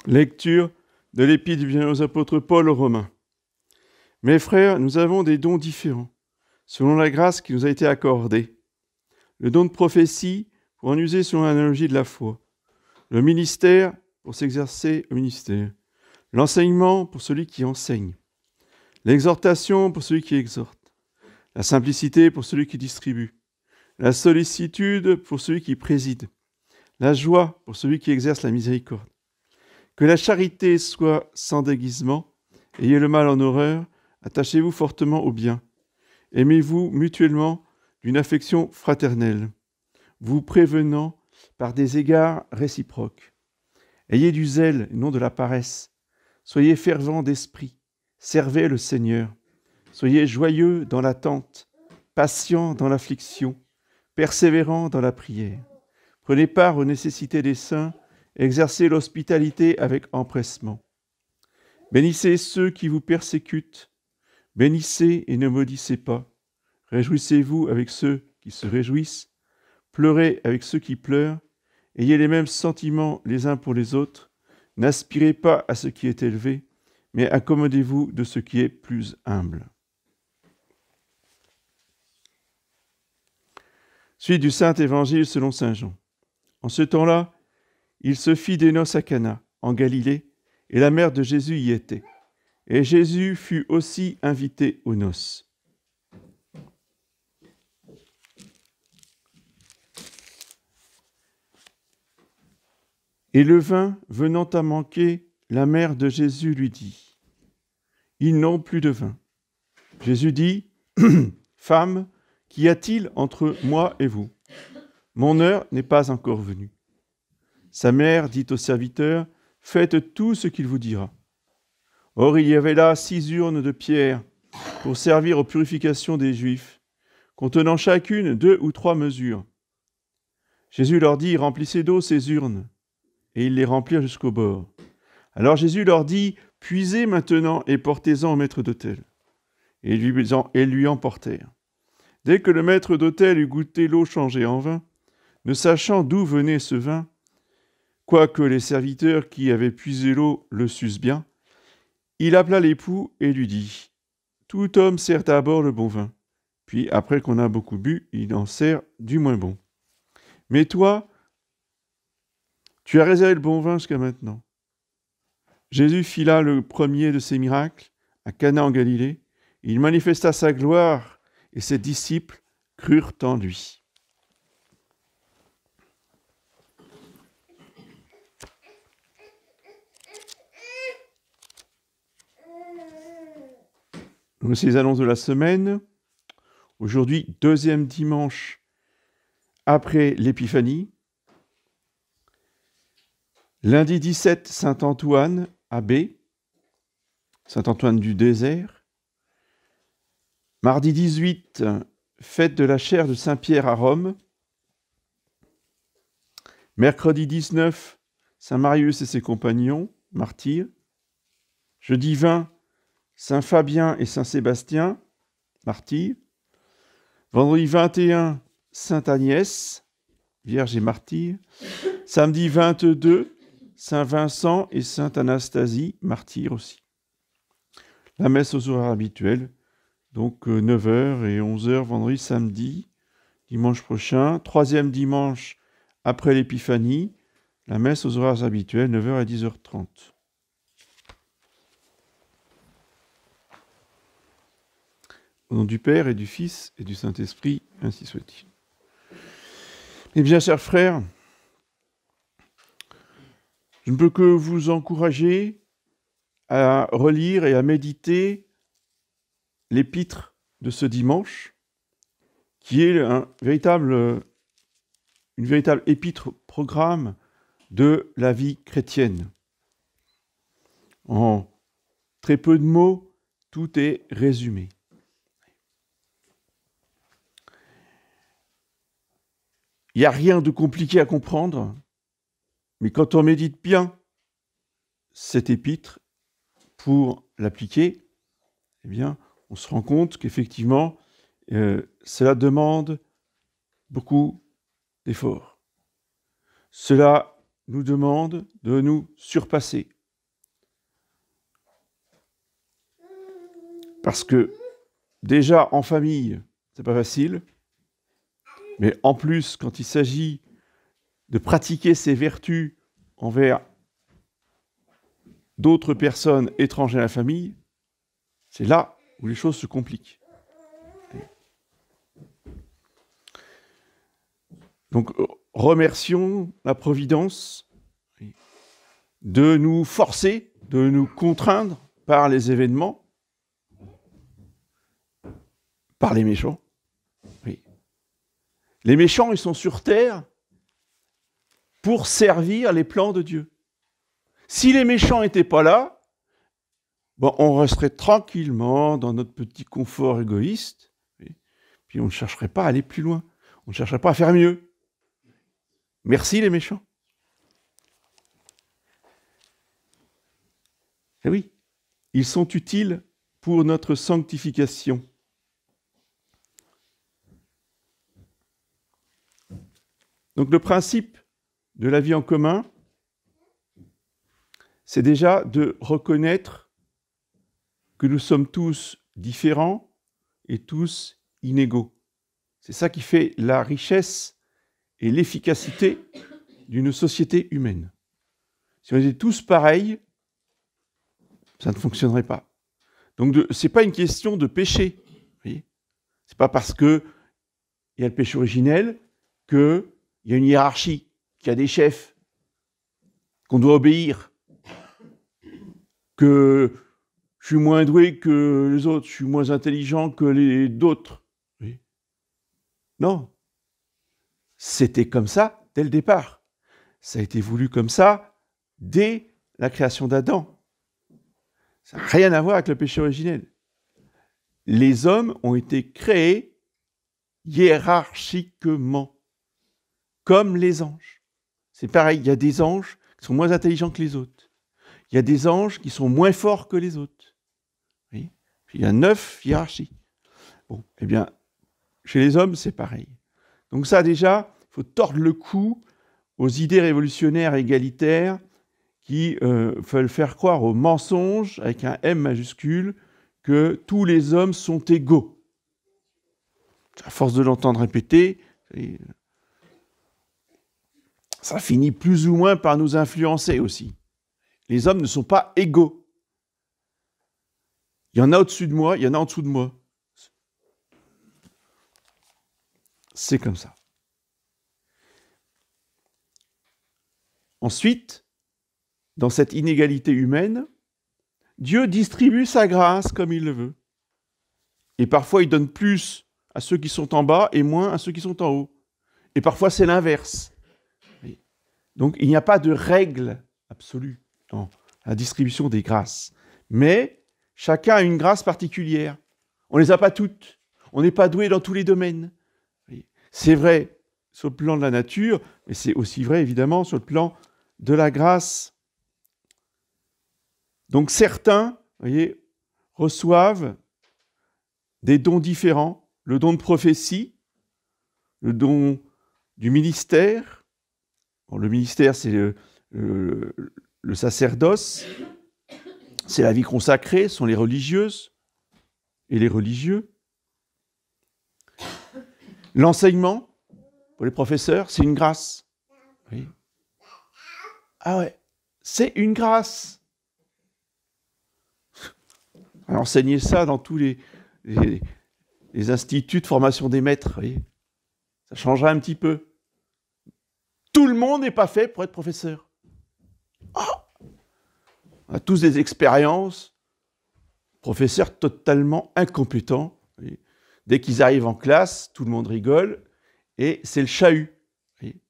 Lecture de l'Épître aux apôtres Paul aux Romains. Mes frères, nous avons des dons différents, selon la grâce qui nous a été accordée. Le don de prophétie, pour en user selon l'analogie de la foi. Le ministère, pour s'exercer au ministère. L'enseignement, pour celui qui enseigne. L'exhortation, pour celui qui exhorte. La simplicité, pour celui qui distribue. La sollicitude, pour celui qui préside. La joie, pour celui qui exerce la miséricorde. Que la charité soit sans déguisement, ayez le mal en horreur, attachez-vous fortement au bien. Aimez-vous mutuellement d'une affection fraternelle, vous prévenant par des égards réciproques. Ayez du zèle et non de la paresse. Soyez fervents d'esprit, servez le Seigneur. Soyez joyeux dans l'attente, patients dans l'affliction, persévérants dans la prière. Prenez part aux nécessités des saints, exercez l'hospitalité avec empressement. Bénissez ceux qui vous persécutent, bénissez et ne maudissez pas. Réjouissez-vous avec ceux qui se réjouissent, pleurez avec ceux qui pleurent, ayez les mêmes sentiments les uns pour les autres, n'aspirez pas à ce qui est élevé, mais accommodez-vous de ce qui est plus humble. Suite du Saint Évangile selon saint Jean. En ce temps-là, il se fit des noces à Cana, en Galilée, et la mère de Jésus y était. Et Jésus fut aussi invité aux noces. Et le vin venant à manquer, la mère de Jésus lui dit : « Ils n'ont plus de vin. » Jésus dit : « Femme, qu'y a-t-il entre moi et vous ? Mon heure n'est pas encore venue. » Sa mère dit au serviteur : « Faites tout ce qu'il vous dira. » Or il y avait là 6 urnes de pierre pour servir aux purifications des Juifs, contenant chacune 2 ou 3 mesures. Jésus leur dit : « Remplissez d'eau ces urnes. » Et ils les remplirent jusqu'au bord. Alors Jésus leur dit : « Puisez maintenant et portez-en au maître d'autel. » Et lui en portèrent. Dès que le maître d'autel eut goûté l'eau changée en vin, ne sachant d'où venait ce vin, quoique les serviteurs qui avaient puisé l'eau le sussent bien, il appela l'époux et lui dit : « Tout homme sert d'abord le bon vin, puis après qu'on a beaucoup bu, il en sert du moins bon. Mais toi, tu as réservé le bon vin jusqu'à maintenant. » Jésus fit là le premier de ses miracles, à Cana en Galilée. Il manifesta sa gloire et ses disciples crurent en lui. Voici les annonces de la semaine. Aujourd'hui, 2e dimanche après l'Épiphanie. Lundi 17, Saint-Antoine, abbé, Saint-Antoine du désert. Mardi 18, fête de la chaire de Saint-Pierre à Rome. Mercredi 19, Saint-Marius et ses compagnons, martyrs. Jeudi 20, Saint-Fabien et Saint-Sébastien, martyrs. Vendredi 21, Sainte-Agnès, vierge et martyr. Samedi 22, Saint-Vincent et Sainte-Anastasie, martyrs aussi. La messe aux horaires habituels, donc 9h et 11h, vendredi, samedi, dimanche prochain. 3e dimanche après l'Épiphanie, la messe aux horaires habituels, 9h à 10h30. Au nom du Père et du Fils et du Saint-Esprit, ainsi soit-il. Eh bien, chers frères, je ne peux que vous encourager à relire et à méditer l'épître de ce dimanche, qui est une véritable épître programme de la vie chrétienne. En très peu de mots, tout est résumé. Il n'y a rien de compliqué à comprendre, mais quand on médite bien cet épître pour l'appliquer, eh bien, on se rend compte qu'effectivement, cela demande beaucoup d'efforts. Cela nous demande de nous surpasser. Parce que déjà en famille, c'est pas facile, mais en plus, quand il s'agit de pratiquer ses vertus envers d'autres personnes étrangères à la famille, c'est là où les choses se compliquent. Donc, remercions la Providence de nous forcer, de nous contraindre par les événements, par les méchants. Oui. Les méchants, ils sont sur terre pour servir les plans de Dieu. Si les méchants n'étaient pas là, bon, on resterait tranquillement dans notre petit confort égoïste, oui, puis on ne chercherait pas à aller plus loin, on ne chercherait pas à faire mieux. Merci les méchants. Eh oui, ils sont utiles pour notre sanctification. Donc le principe de la vie en commun, c'est déjà de reconnaître que nous sommes tous différents et tous inégaux. C'est ça qui fait la richesse et l'efficacité d'une société humaine. Si on était tous pareils, ça ne fonctionnerait pas. Donc ce n'est pas une question de péché. Ce n'est pas parce qu'il y a le péché originel qu'il y a une hiérarchie, qu'il y a des chefs, qu'on doit obéir, que je suis moins doué que les autres, je suis moins intelligent que les d'autres. Non. C'était comme ça dès le départ. Ça a été voulu comme ça dès la création d'Adam. Ça n'a rien à voir avec le péché originel. Les hommes ont été créés hiérarchiquement, comme les anges. C'est pareil, il y a des anges qui sont moins intelligents que les autres. Il y a des anges qui sont moins forts que les autres. Oui. Puis il y a 9 hiérarchies. Bon, eh bien, chez les hommes, c'est pareil. Donc ça, déjà, il faut tordre le cou aux idées révolutionnaires égalitaires qui veulent faire croire aux mensonges, avec un M majuscule, que tous les hommes sont égaux. À force de l'entendre répéter, ça finit plus ou moins par nous influencer aussi. Les hommes ne sont pas égaux. Il y en a au-dessus de moi, il y en a en dessous de moi. C'est comme ça. Ensuite, dans cette inégalité humaine, Dieu distribue sa grâce comme il le veut. Et parfois, il donne plus à ceux qui sont en bas et moins à ceux qui sont en haut. Et parfois, c'est l'inverse. Donc, il n'y a pas de règle absolue dans la distribution des grâces. Mais chacun a une grâce particulière. On ne les a pas toutes. On n'est pas doué dans tous les domaines. C'est vrai sur le plan de la nature, mais c'est aussi vrai, évidemment, sur le plan de la grâce. Donc certains, voyez, reçoivent des dons différents, le don de prophétie, le don du ministère. Bon, le ministère, c'est le sacerdoce, c'est la vie consacrée, ce sont les religieuses et les religieux. L'enseignement, pour les professeurs, c'est une grâce. Oui. Ah ouais, c'est une grâce. Enseigner ça dans tous les instituts de formation des maîtres, voyez, ça changera un petit peu. Tout le monde n'est pas fait pour être professeur. Oh, on a tous des expériences, professeurs totalement incompétents. Voyez. Dès qu'ils arrivent en classe, tout le monde rigole et c'est le chahut. Voyez.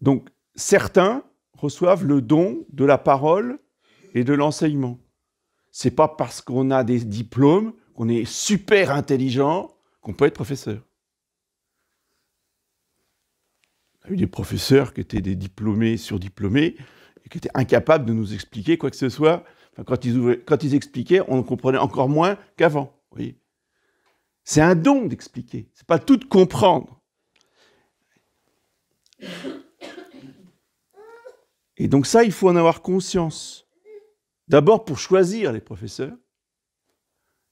Donc, certains reçoivent le don de la parole et de l'enseignement. C'est pas parce qu'on a des diplômes, qu'on est super intelligent, qu'on peut être professeur. On a eu des professeurs qui étaient des diplômés surdiplômés et qui étaient incapables de nous expliquer quoi que ce soit. Enfin, quand ils expliquaient, on comprenait encore moins qu'avant. Vous voyez. C'est un don d'expliquer, c'est pas tout de comprendre. Et donc ça, il faut en avoir conscience. D'abord pour choisir les professeurs,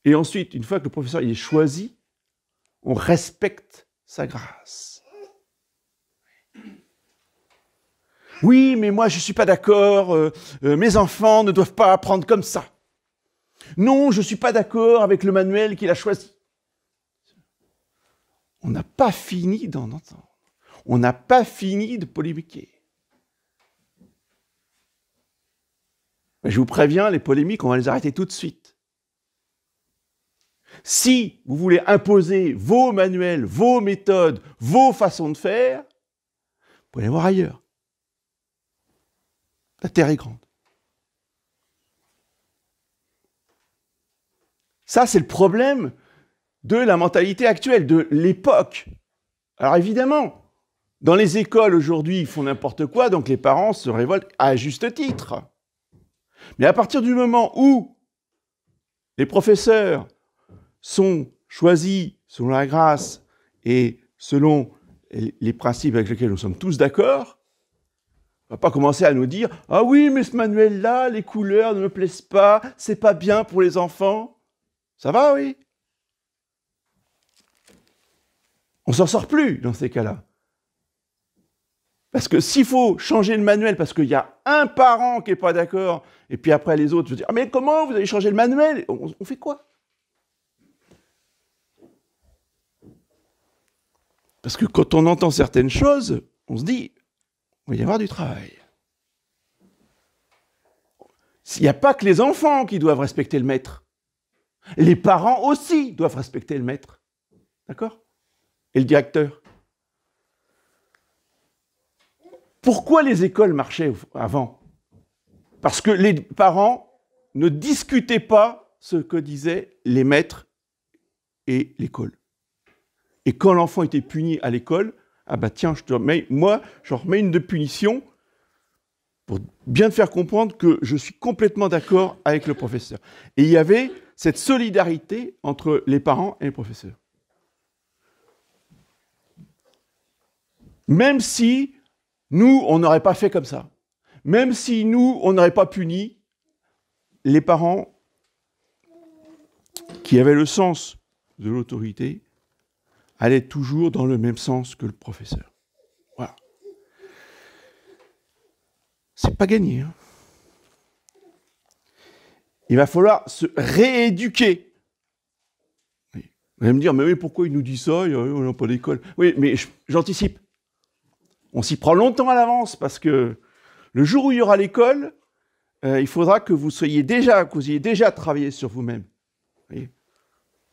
et ensuite, une fois que le professeur il est choisi, on respecte sa grâce. Oui, mais moi je ne suis pas d'accord, mes enfants ne doivent pas apprendre comme ça. Non, je ne suis pas d'accord avec le manuel qu'il a choisi. On n'a pas fini d'en entendre. On n'a pas fini de polémiquer. Mais je vous préviens, les polémiques, on va les arrêter tout de suite. Si vous voulez imposer vos manuels, vos méthodes, vos façons de faire, vous pouvez les voir ailleurs. La terre est grande. Ça, c'est le problème de la mentalité actuelle, de l'époque. Alors évidemment, dans les écoles aujourd'hui, ils font n'importe quoi, donc les parents se révoltent à juste titre. Mais à partir du moment où les professeurs sont choisis selon la grâce et selon les principes avec lesquels nous sommes tous d'accord, on ne va pas commencer à nous dire « Ah oui, mais ce manuel-là, les couleurs ne me plaisent pas, c'est pas bien pour les enfants. » Ça va, oui? On s'en sort plus dans ces cas-là. Parce que s'il faut changer le manuel parce qu'il y a un parent qui n'est pas d'accord, et puis après les autres, je dis « Ah mais comment vous allez changer le manuel ?» On fait quoi? Parce que quand on entend certaines choses, on se dit « Il va y avoir du travail. » Il n'y a pas que les enfants qui doivent respecter le maître. Les parents aussi doivent respecter le maître. D'accord? Et le directeur. Pourquoi les écoles marchaient avant? Parce que les parents ne discutaient pas ce que disaient les maîtres et l'école. Et quand l'enfant était puni à l'école, ah bah tiens, je remets une de punition pour bien te faire comprendre que je suis complètement d'accord avec le professeur. Et il y avait cette solidarité entre les parents et les professeurs. Même si nous, on n'aurait pas fait comme ça, même si nous, on n'aurait pas puni, les parents qui avaient le sens de l'autorité allaient toujours dans le même sens que le professeur. Voilà. C'est pas gagné. Hein. Il va falloir se rééduquer. Vous allez me dire, mais oui, pourquoi il nous dit ça? On n'a pas d'école. Oui, mais j'anticipe. On s'y prend longtemps à l'avance parce que le jour où il y aura l'école, il faudra que vous ayez déjà travaillé sur vous-même. Vous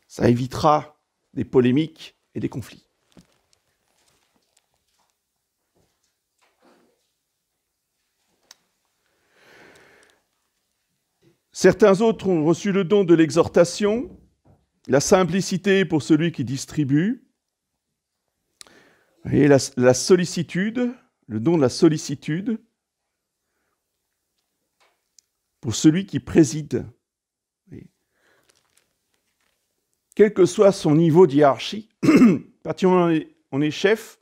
ça évitera des polémiques et des conflits. Certains autres ont reçu le don de l'exhortation, la simplicité pour celui qui distribue, et la sollicitude, le don de la sollicitude pour celui qui préside. Quel que soit son niveau de hiérarchie, à partir du moment où on est chef,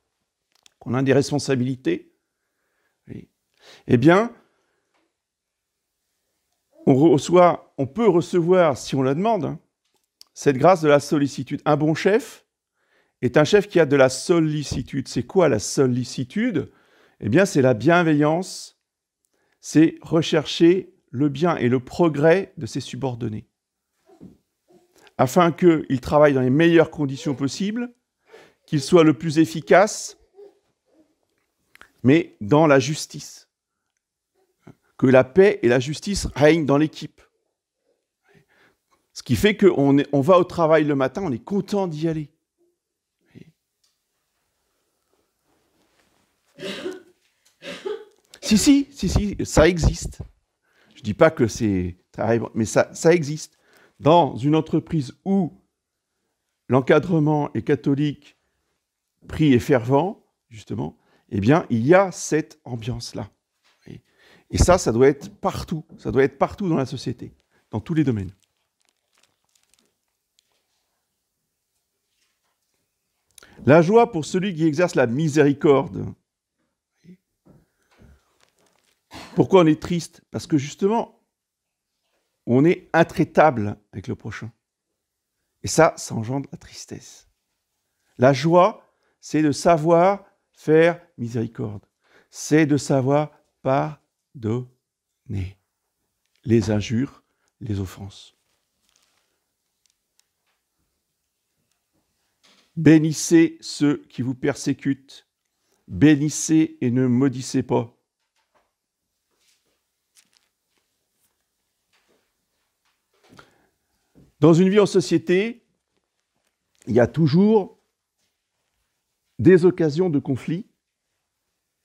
qu'on a des responsabilités, eh bien, on peut recevoir, si on la demande, cette grâce de la sollicitude. Un bon chef est un chef qui a de la sollicitude. C'est quoi la sollicitude? Eh bien, c'est la bienveillance, c'est rechercher le bien et le progrès de ses subordonnés, afin qu'ils travaillent dans les meilleures conditions possibles, qu'ils soient le plus efficaces, mais dans la justice. Que la paix et la justice règnent dans l'équipe. Ce qui fait qu'on va au travail le matin, on est content d'y aller. Si, ça existe. Je ne dis pas que c'est très bon, mais ça existe. Dans une entreprise où l'encadrement est catholique, pris et fervent, justement, eh bien, il y a cette ambiance-là. Et ça doit être partout. Ça doit être partout dans la société, dans tous les domaines. La joie pour celui qui exerce la miséricorde. Pourquoi on est triste? Parce que justement, on est intraitable avec le prochain. Et ça engendre la tristesse. La joie, c'est de savoir faire miséricorde. C'est de savoir pardonner les injures, les offenses. Bénissez ceux qui vous persécutent. Bénissez et ne maudissez pas. Dans une vie en société, il y a toujours des occasions de conflit.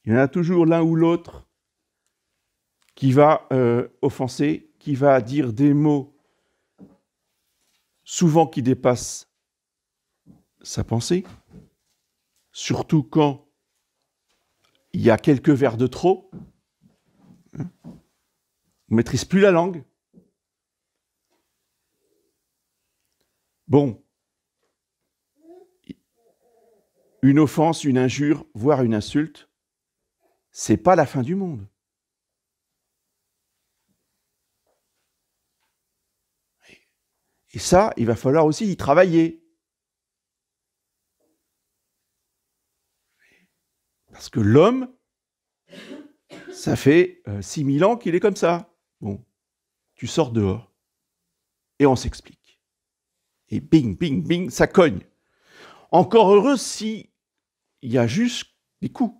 Il y en a toujours l'un ou l'autre qui va offenser, qui va dire des mots souvent qui dépassent sa pensée, surtout quand il y a quelques vers de trop. On ne maîtrise plus la langue. Bon, une offense, une injure, voire une insulte, c'est pas la fin du monde. Et ça, il va falloir aussi y travailler. Parce que l'homme, ça fait 6000 ans qu'il est comme ça. Bon, tu sors dehors et on s'explique. Et bing, bing, bing, ça cogne. Encore heureux si il y a juste des coups.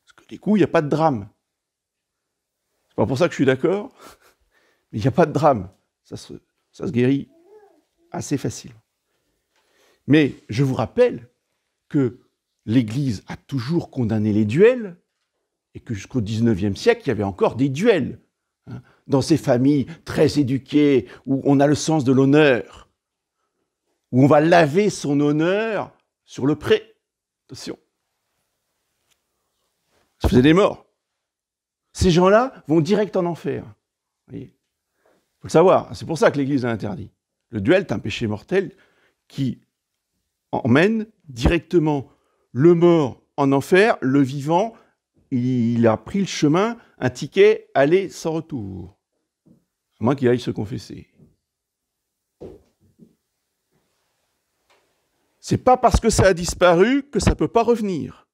Parce que les coups, il n'y a pas de drame. C'est pas pour ça que je suis d'accord, mais il n'y a pas de drame. Ça se guérit assez facilement. Mais je vous rappelle que l'Église a toujours condamné les duels et que jusqu'au XIXe siècle, il y avait encore des duels. Dans ces familles très éduquées, où on a le sens de l'honneur, où on va laver son honneur sur le pré. Attention. Ça faisait des morts. Ces gens-là vont direct en enfer. Vous voyez ? Il faut le savoir. C'est pour ça que l'Église a interdit. Le duel est un péché mortel qui emmène directement le mort en enfer, le vivant, il a pris le chemin, un ticket, aller sans retour. À moins qu'il aille se confesser. C'est pas parce que ça a disparu que ça peut pas revenir.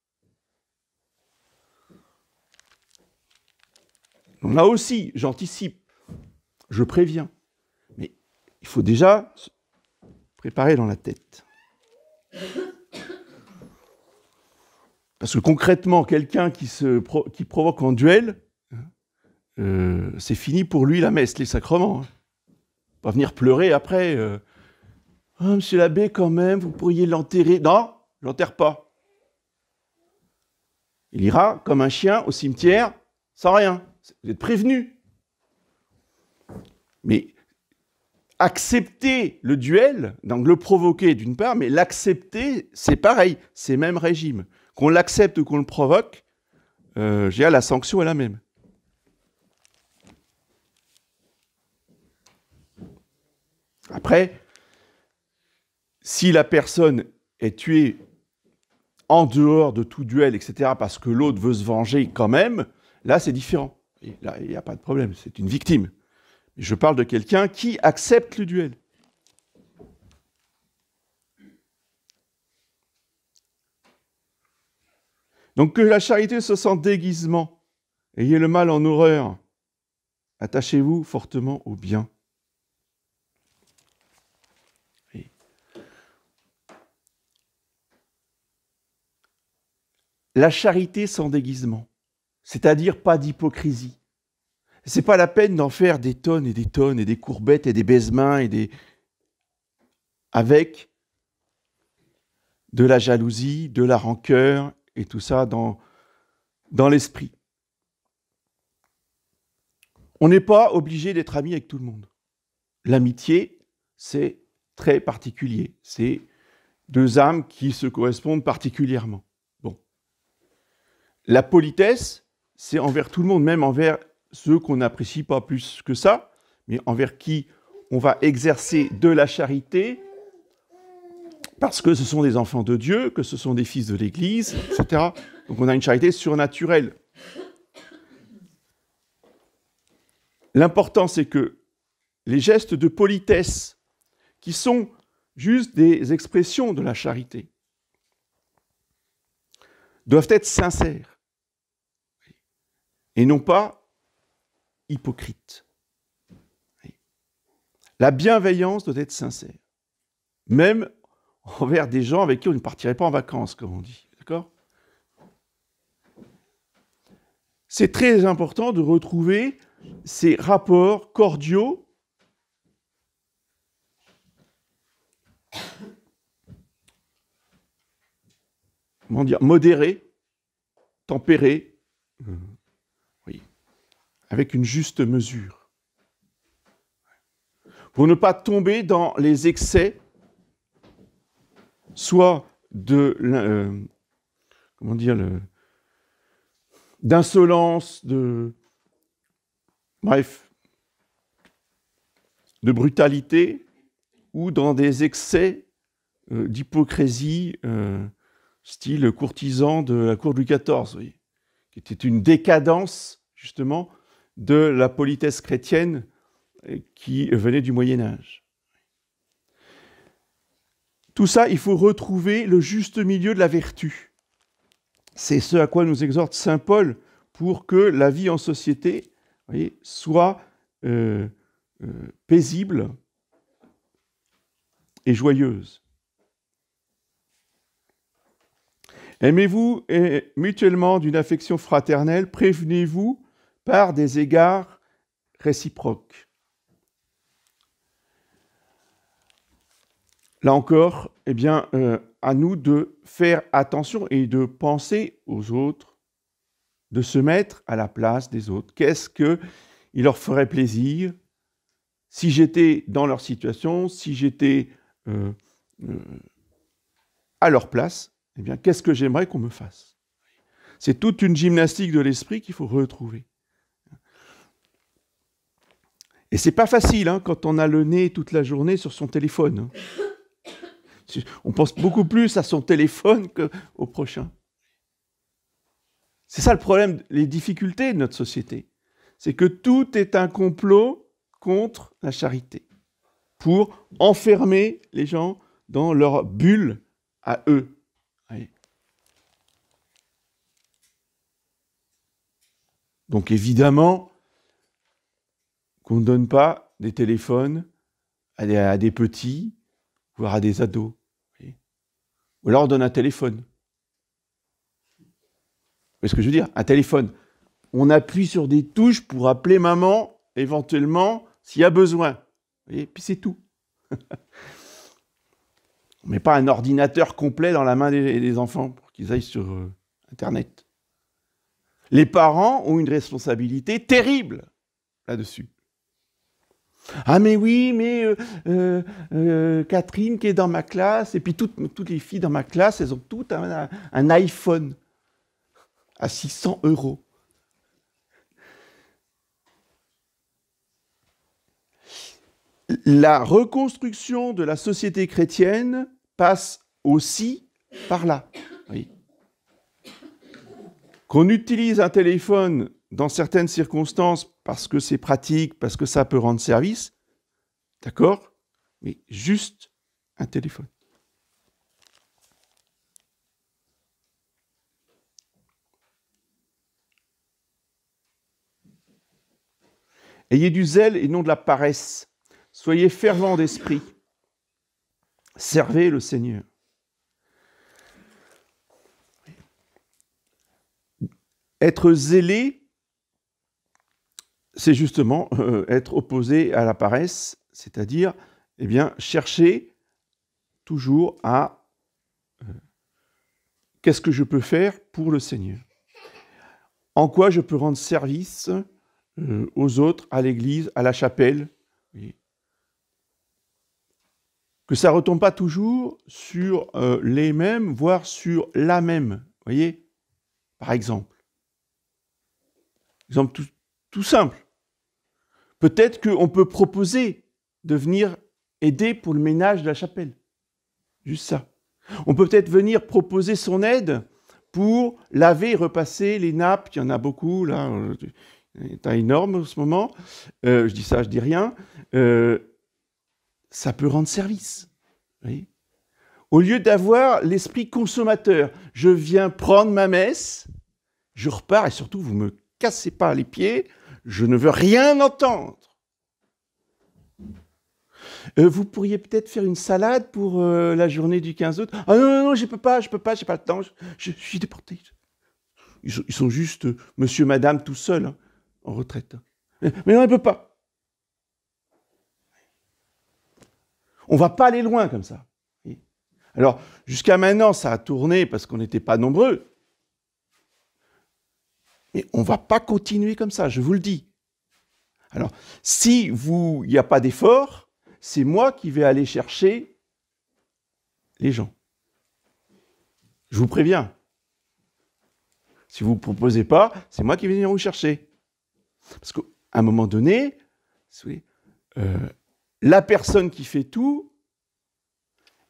Là aussi, j'anticipe, je préviens. Mais il faut déjà se préparer dans la tête. Parce que concrètement, quelqu'un qui provoque en duel, c'est fini pour lui la messe, les sacrements. Pas venir pleurer après. Oh, monsieur l'abbé, quand même, vous pourriez l'enterrer. Non, je l'enterre pas. Il ira comme un chien au cimetière sans rien. Vous êtes prévenus. Mais accepter le duel, donc le provoquer d'une part, mais l'accepter, c'est pareil, c'est même régime. Qu'on l'accepte ou qu'on le provoque, la sanction est la même. Après, si la personne est tuée en dehors de tout duel, etc., parce que l'autre veut se venger quand même, là, c'est différent. Et là, il n'y a pas de problème, c'est une victime. Je parle de quelqu'un qui accepte le duel. Donc que la charité soit sans déguisement. Ayez le mal en horreur. Attachez-vous fortement au bien. Et la charité sans déguisement, c'est-à-dire pas d'hypocrisie. C'est pas la peine d'en faire des tonnes et des courbettes et des baise-mains avec de la jalousie, de la rancœur et tout ça dans l'esprit. On n'est pas obligé d'être ami avec tout le monde. L'amitié, c'est très particulier. C'est deux âmes qui se correspondent particulièrement. Bon. La politesse, c'est envers tout le monde, même envers ceux qu'on n'apprécie pas plus que ça, mais envers qui on va exercer de la charité parce que ce sont des enfants de Dieu, que ce sont des fils de l'Église, etc. Donc on a une charité surnaturelle. L'important, c'est que les gestes de politesse, qui sont juste des expressions de la charité, doivent être sincères et non pas hypocrites. La bienveillance doit être sincère, même envers des gens avec qui on ne partirait pas en vacances, comme on dit. D'accord ? C'est très important de retrouver ces rapports cordiaux modérés, tempérés, oui, avec une juste mesure. Pour ne pas tomber dans les excès, soit de d'insolence, de brutalité, ou dans des excès d'hypocrisie, style courtisan de la cour de Louis XIV, oui, qui était une décadence, justement, de la politesse chrétienne qui venait du Moyen-Âge. Tout ça, il faut retrouver le juste milieu de la vertu. C'est ce à quoi nous exhorte saint Paul pour que la vie en société, voyez, soit paisible et joyeuse. Aimez-vous mutuellement d'une affection fraternelle, prévenez-vous par des égards réciproques. Là encore, eh bien, à nous de faire attention et de penser aux autres, de se mettre à la place des autres. Qu'est-ce qu'il leur ferait plaisir si j'étais dans leur situation, si j'étais à leur place, eh bien, qu'est-ce que j'aimerais qu'on me fasse? C'est toute une gymnastique de l'esprit qu'il faut retrouver. Et c'est pas facile hein, quand on a le nez toute la journée sur son téléphone. On pense beaucoup plus à son téléphone qu'au prochain. C'est ça le problème, les difficultés de notre société. C'est que tout est un complot contre la charité, pour enfermer les gens dans leur bulle à eux. Oui. Donc évidemment qu'on ne donne pas des téléphones à des petits, voire à des ados. Oui. Ou alors on donne un téléphone. Vous voyez ce que je veux dire? Un téléphone. On appuie sur des touches pour appeler maman, éventuellement, s'il y a besoin. Et puis c'est tout. On ne met pas un ordinateur complet dans la main des enfants pour qu'ils aillent sur Internet. Les parents ont une responsabilité terrible là-dessus. Ah mais oui, mais Catherine qui est dans ma classe, et puis toutes les filles dans ma classe, elles ont toutes un iPhone à 600 €. La reconstruction de la société chrétienne passe aussi par là. Oui. Qu'on utilise un téléphone dans certaines circonstances parce que c'est pratique, parce que ça peut rendre service, d'accord, mais juste un téléphone. Ayez du zèle et non de la paresse. Soyez fervents d'esprit. Servez le Seigneur. Être zélé, c'est justement être opposé à la paresse, c'est-à-dire eh bien, chercher toujours à qu'est-ce que je peux faire pour le Seigneur? En quoi je peux rendre service aux autres, à l'Église, à la chapelle? Oui. Que ça ne retombe pas toujours sur les mêmes, voire sur la même. Vous voyez? Par exemple. Exemple tout simple. Peut-être qu'on peut proposer de venir aider pour le ménage de la chapelle. Juste ça. On peut peut-être venir proposer son aide pour laver et repasser les nappes. Il y en a beaucoup, là. C'est énorme en ce moment. Je dis ça, je dis rien. Ça peut rendre service. Vous voyez ? Au lieu d'avoir l'esprit consommateur, je viens prendre ma messe, je repars, et surtout, vous ne me cassez pas les pieds, je ne veux rien entendre. Vous pourriez peut-être faire une salade pour la journée du 15 août. Ah non, je peux pas, j'ai pas le temps, je suis déporté. Ils sont juste monsieur, madame, tout seuls, hein, en retraite. Mais non, il ne peut pas. On ne va pas aller loin comme ça. Alors, jusqu'à maintenant, ça a tourné parce qu'on n'était pas nombreux. Mais on ne va pas continuer comme ça, je vous le dis. Alors, si il n'y a pas d'effort, c'est moi qui vais aller chercher les gens. Je vous préviens. Si vous ne proposez pas, c'est moi qui vais venir vous chercher. Parce qu'à un moment donné, la personne qui fait tout,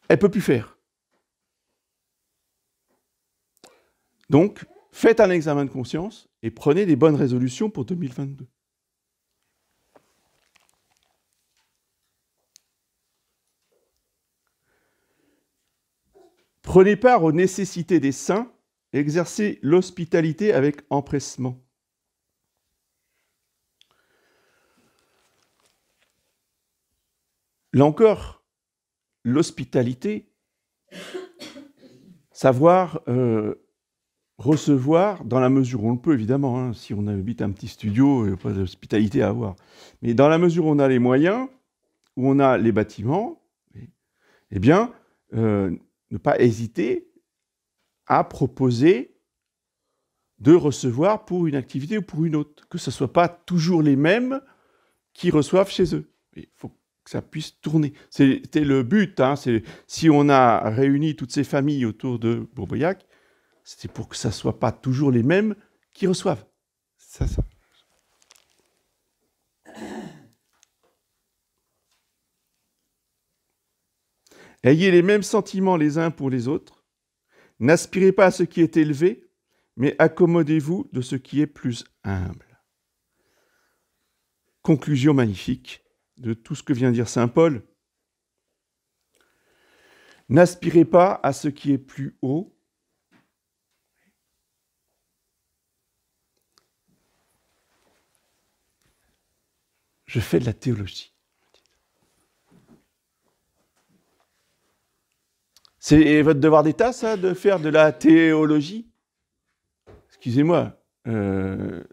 elle ne peut plus faire. Donc, faites un examen de conscience et prenez des bonnes résolutions pour 2022. Prenez part aux nécessités des saints et exercez l'hospitalité avec empressement. Là encore, l'hospitalité, savoir recevoir dans la mesure où on le peut, évidemment, hein, si on habite un petit studio, il n'y a pas d'hospitalité à avoir. Mais dans la mesure où on a les moyens, où on a les bâtiments, eh bien, ne pas hésiter à proposer de recevoir pour une activité ou pour une autre, que ce ne soit pas toujours les mêmes qui reçoivent chez eux. Il faut que ça puisse tourner. C'était le but. Hein, si on a réuni toutes ces familles autour de Bourboyac, c'était pour que ça ne soit pas toujours les mêmes qui reçoivent. Ça. Ayez les mêmes sentiments les uns pour les autres. N'aspirez pas à ce qui est élevé, mais accommodez-vous de ce qui est plus humble. Conclusion magnifique de tout ce que vient de dire saint Paul. N'aspirez pas à ce qui est plus haut. Je fais de la théologie. C'est votre devoir d'État, ça, de faire de la théologie? Excusez-moi,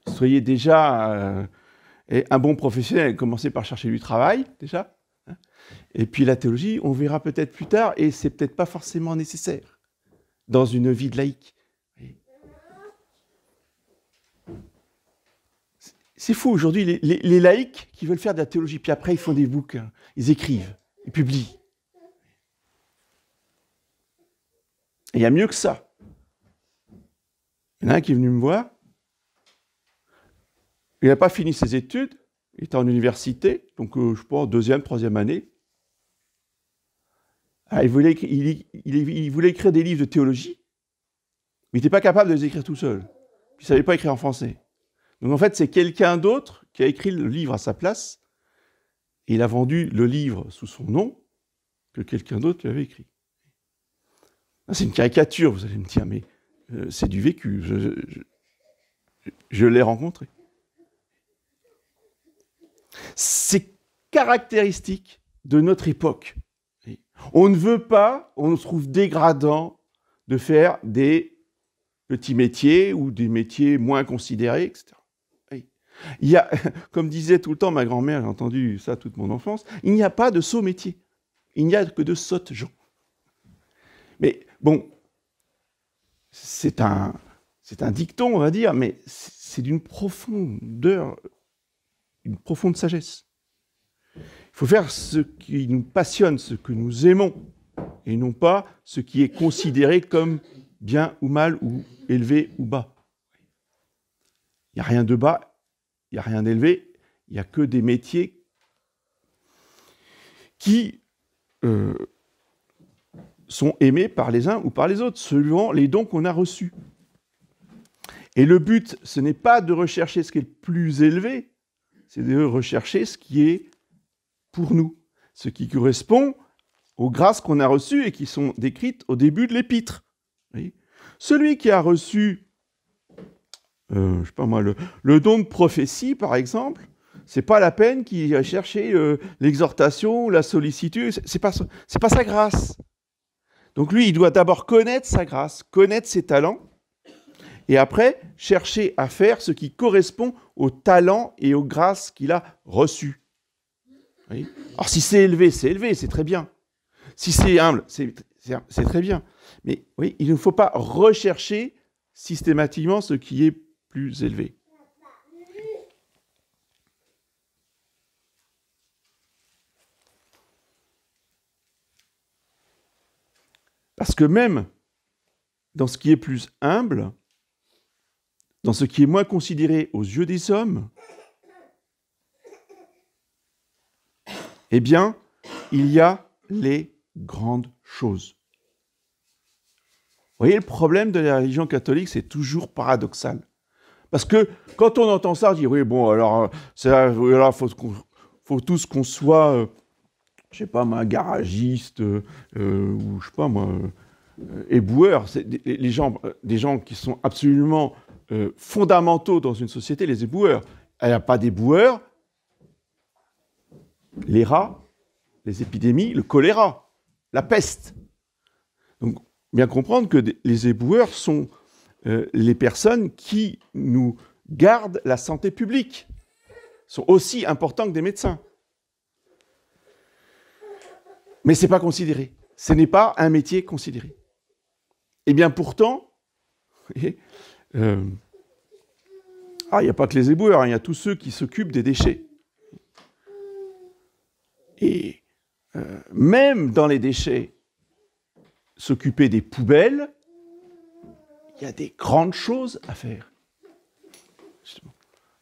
soyez déjà un bon professionnel, commencez par chercher du travail, déjà. Hein, et puis la théologie, on verra peut-être plus tard, et c'est peut-être pas forcément nécessaire dans une vie de laïque. C'est fou, aujourd'hui, les laïcs qui veulent faire de la théologie, puis après, ils font des bouquins, ils écrivent, ils publient. Et il y a mieux que ça. Il y en a un qui est venu me voir, il n'a pas fini ses études, il était en université, donc je pense, deuxième, troisième année. Ah, il voulait écrire des livres de théologie, mais il n'était pas capable de les écrire tout seul. Il ne savait pas écrire en français. Donc en fait, c'est quelqu'un d'autre qui a écrit le livre à sa place, et il a vendu le livre sous son nom que quelqu'un d'autre l'avait écrit. C'est une caricature, vous allez me dire, mais c'est du vécu. Je l'ai rencontré. C'est caractéristique de notre époque. On ne veut pas, on se trouve dégradant de faire des petits métiers ou des métiers moins considérés, etc. Il y a, comme disait tout le temps ma grand-mère, j'ai entendu ça toute mon enfance, il n'y a pas de sots métiers. Il n'y a que de sottes gens. Mais bon, c'est un dicton, on va dire, mais c'est d'une profondeur, une profonde sagesse. Il faut faire ce qui nous passionne, ce que nous aimons, et non pas ce qui est considéré comme bien ou mal, ou élevé ou bas. Il n'y a rien de bas, il n'y a rien d'élevé, il n'y a que des métiers qui sont aimés par les uns ou par les autres, selon les dons qu'on a reçus. Et le but, ce n'est pas de rechercher ce qui est le plus élevé, c'est de rechercher ce qui est pour nous, ce qui correspond aux grâces qu'on a reçues et qui sont décrites au début de l'épître. Celui qui a reçu, je sais pas moi, le don de prophétie, par exemple, c'est pas la peine qu'il aille chercher l'exhortation, la sollicitude, c'est pas sa grâce. Donc lui, il doit d'abord connaître sa grâce, connaître ses talents, et après, chercher à faire ce qui correspond aux talents et aux grâces qu'il a reçues. Alors si c'est élevé, c'est très bien. Si c'est humble, c'est très bien. Mais oui, il ne faut pas rechercher systématiquement ce qui est plus élevé. Parce que même dans ce qui est plus humble, dans ce qui est moins considéré aux yeux des hommes, eh bien, il y a les grandes choses. Vous voyez, le problème de la religion catholique, c'est toujours paradoxal. Parce que quand on entend ça, on dit, oui, bon, alors, faut tous qu'on soit, je sais pas moi, garagiste, ou je sais pas moi, éboueur. C'est des gens qui sont absolument fondamentaux dans une société, les éboueurs. Il n'y a pas d'éboueurs, les rats, les épidémies, le choléra, la peste. Donc, bien comprendre que les éboueurs sont les personnes qui nous gardent la santé publique, sont aussi importants que des médecins. Mais ce n'est pas considéré. Ce n'est pas un métier considéré. Et bien pourtant, il n'y a pas que les éboueurs, il y a tous ceux qui s'occupent des déchets. Et même dans les déchets, s'occuper des poubelles, il y a des grandes choses à faire.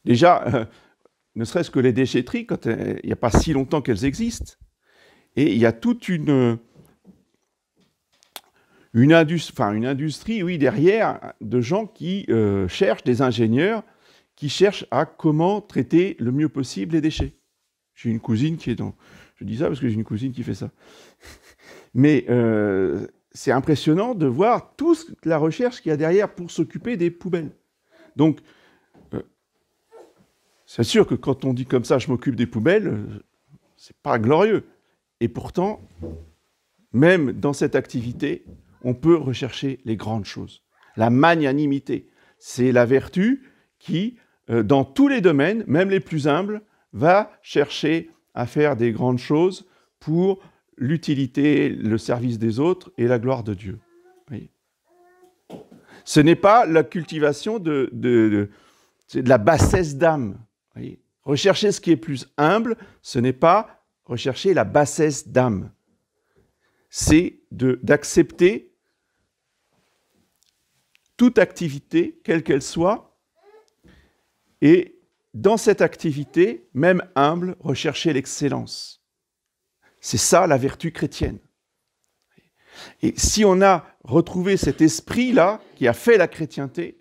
Déjà, ne serait-ce que les déchetteries, quand il n'y a pas si longtemps qu'elles existent, et il y a toute une industrie, oui, derrière, de gens qui cherchent, des ingénieurs, qui cherchent à comment traiter le mieux possible les déchets. J'ai une cousine qui est dans... Je dis ça parce que j'ai une cousine qui fait ça. Mais c'est impressionnant de voir toute la recherche qu'il y a derrière pour s'occuper des poubelles. Donc, c'est sûr que quand on dit comme ça, je m'occupe des poubelles, c'est pas glorieux. Et pourtant, même dans cette activité, on peut rechercher les grandes choses. La magnanimité, c'est la vertu qui, dans tous les domaines, même les plus humbles, va chercher à faire des grandes choses pour l'utilité, le service des autres et la gloire de Dieu. Oui. Ce n'est pas la cultivation de la bassesse d'âme. Oui. Rechercher ce qui est plus humble, ce n'est pas rechercher la bassesse d'âme. C'est d'accepter toute activité, quelle qu'elle soit, et dans cette activité, même humble, rechercher l'excellence. C'est ça la vertu chrétienne. Et si on a retrouvé cet esprit-là qui a fait la chrétienté,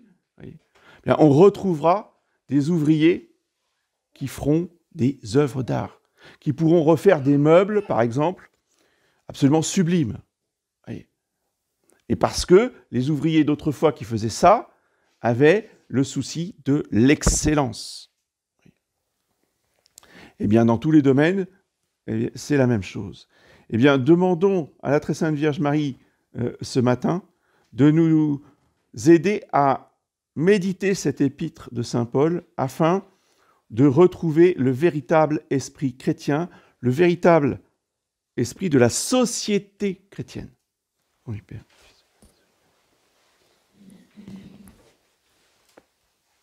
bien on retrouvera des ouvriers qui feront des œuvres d'art, qui pourront refaire des meubles, par exemple, absolument sublimes. Et parce que les ouvriers d'autrefois qui faisaient ça avaient le souci de l'excellence. Eh bien, dans tous les domaines, c'est la même chose. Eh bien, demandons à la Très Sainte Vierge Marie ce matin de nous aider à méditer cette épître de Saint Paul afin de retrouver le véritable esprit chrétien, le véritable esprit de la société chrétienne. Oui, Père.